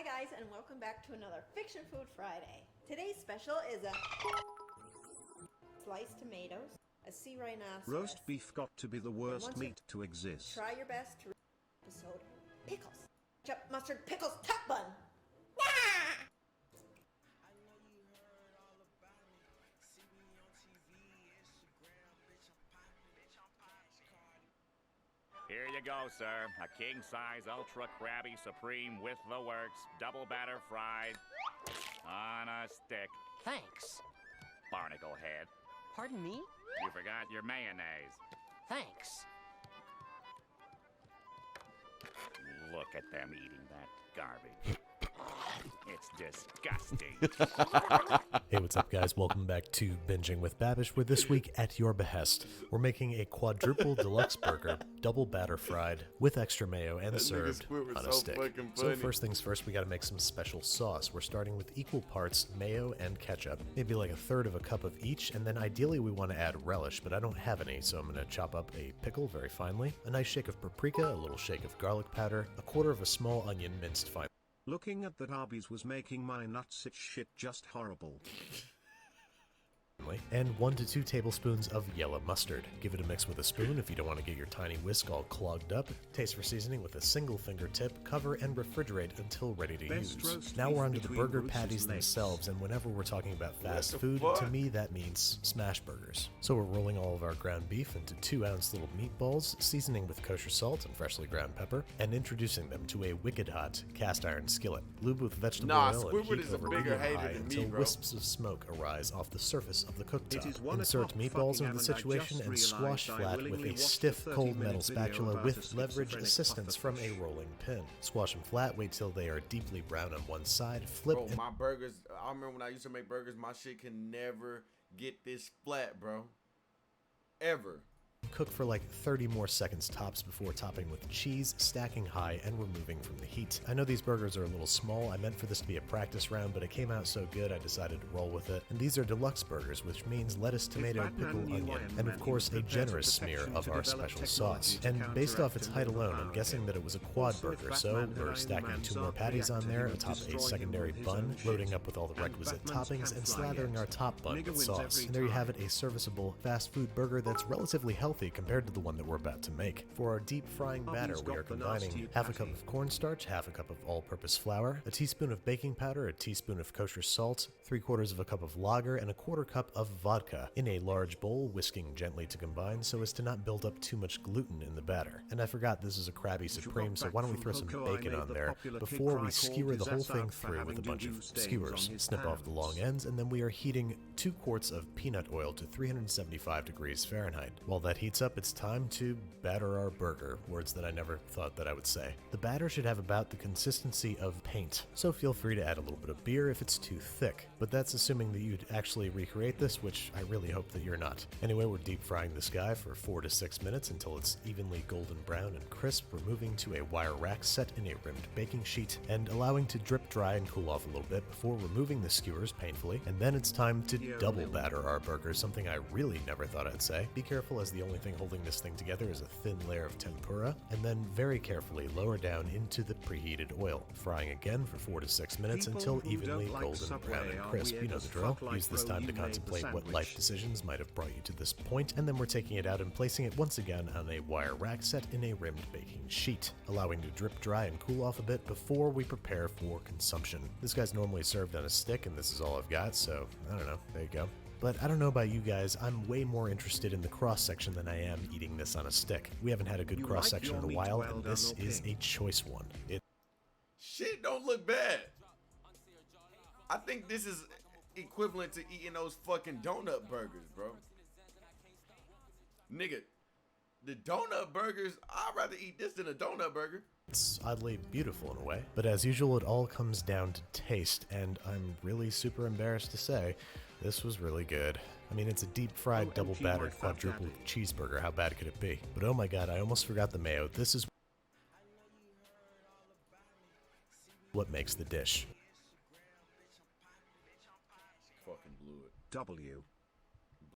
Hi guys, and welcome back to another Fiction Food Friday. Today's special is a sliced tomatoes, a sea rhinoceros. Roast beef got to be the worst meat to exist. Try your best to episode pickles. Ketchup, mustard, pickles, top bun. Here you go, sir. A king-size ultra Krabby Supreme with the works, double batter fried on a stick. Thanks. Barnacle head. Pardon me? You forgot your mayonnaise. Thanks. Look at them eating that garbage. It's disgusting. Hey, what's up guys? Welcome back to Binging with Babish, where this week, at your behest, we're making a quadruple deluxe burger, double batter fried, with extra mayo and served on a stick. So first things first, we gotta make some special sauce. We're starting with equal parts mayo and ketchup, maybe like a third of a cup of each, and then ideally we want to add relish, but I don't have any, so I'm gonna chop up a pickle very finely, a nice shake of paprika, a little shake of garlic powder, a quarter of a small onion minced fine. Looking at that Arby's was making my nuts itch shit just horrible. And 1 to 2 tablespoons of yellow mustard. Give it a mix with a spoon if you don't want to get your tiny whisk all clogged up. Taste for seasoning with a single fingertip, cover and refrigerate until ready to use. Now we're onto the burger patties themselves, and whenever we're talking about fast food, to me that means smash burgers. So we're rolling all of our ground beef into 2-ounce little meatballs, seasoning with kosher salt and freshly ground pepper, and introducing them to a wicked hot cast iron skillet. Lube with vegetable oil and heat over medium high until wisps of smoke arise off the surface of the cooktop. Insert meatballs into the situation and squash flat with a stiff cold metal spatula with leverage assistance from a rolling pin. Squash them flat, wait till they are deeply brown on one side, flip. Bro, my burgers, I remember when I used to make burgers, my shit can never get this flat, bro. Ever. Cook for like 30 more seconds tops before topping with cheese, stacking high, and removing from the heat. I know these burgers are a little small. I meant for this to be a practice round, but it came out so good I decided to roll with it. And these are deluxe burgers, which means lettuce, tomato, pickle, onion, and of course a generous smear of our special sauce. And based off its height alone, I'm guessing that it was a quad burger, so we're stacking 2 more patties on there atop a secondary bun, loading up with all the requisite toppings, and slathering our top bun with sauce. And there you have it, a serviceable fast food burger that's relatively healthy compared to the one that we're about to make. For our deep frying batter, we are combining half a cup of cornstarch, half a cup of all-purpose flour, a teaspoon of baking powder, a teaspoon of kosher salt, 3/4 of a cup of lager, and a 1/4 cup of vodka in a large bowl, whisking gently to combine so as to not build up too much gluten in the batter. And I forgot this is a Krabby Supreme, so why don't we throw some bacon on there before we skewer the whole thing through with a bunch of skewers. Snip off the long ends, and then we are heating 2 quarts of peanut oil to 375 degrees Fahrenheit. While that heats up, it's time to batter our burger, words that I never thought that I would say. The batter should have about the consistency of paint, so feel free to add a little bit of beer if it's too thick, but that's assuming that you'd actually recreate this, which I really hope that you're not. Anyway, we're deep frying this guy for 4 to 6 minutes until it's evenly golden brown and crisp. We're moving to a wire rack set in a rimmed baking sheet and allowing to drip dry and cool off a little bit before removing the skewers painfully, and then it's time to double batter our burger, something I really never thought I'd say. Be careful, as the only thing holding this thing together is a thin layer of tempura, and then very carefully lower down into the preheated oil, frying again for 4 to 6 minutes until evenly golden brown and crisp. You know the drill. Use this time to contemplate what life decisions might have brought you to this point, and then we're taking it out and placing it once again on a wire rack set in a rimmed baking sheet, allowing to drip dry and cool off a bit before we prepare for consumption. This guy's normally served on a stick, and this is all I've got, so I don't know, there you go. But I don't know about you guys, I'm way more interested in the cross-section than I am eating this on a stick. We haven't had a good cross-section in a while, and this is a choice one. Shit don't look bad. I think this is equivalent to eating those fucking donut burgers, bro. Nigga, the donut burgers, I'd rather eat this than a donut burger. It's oddly beautiful in a way, but as usual, it all comes down to taste, and I'm really super embarrassed to say, this was really good. I mean, it's a deep-fried, double-battered, quadruple cheeseburger. How bad could it be? But oh my god, I almost forgot the mayo. This is what makes the dish. Fucking blew it. W.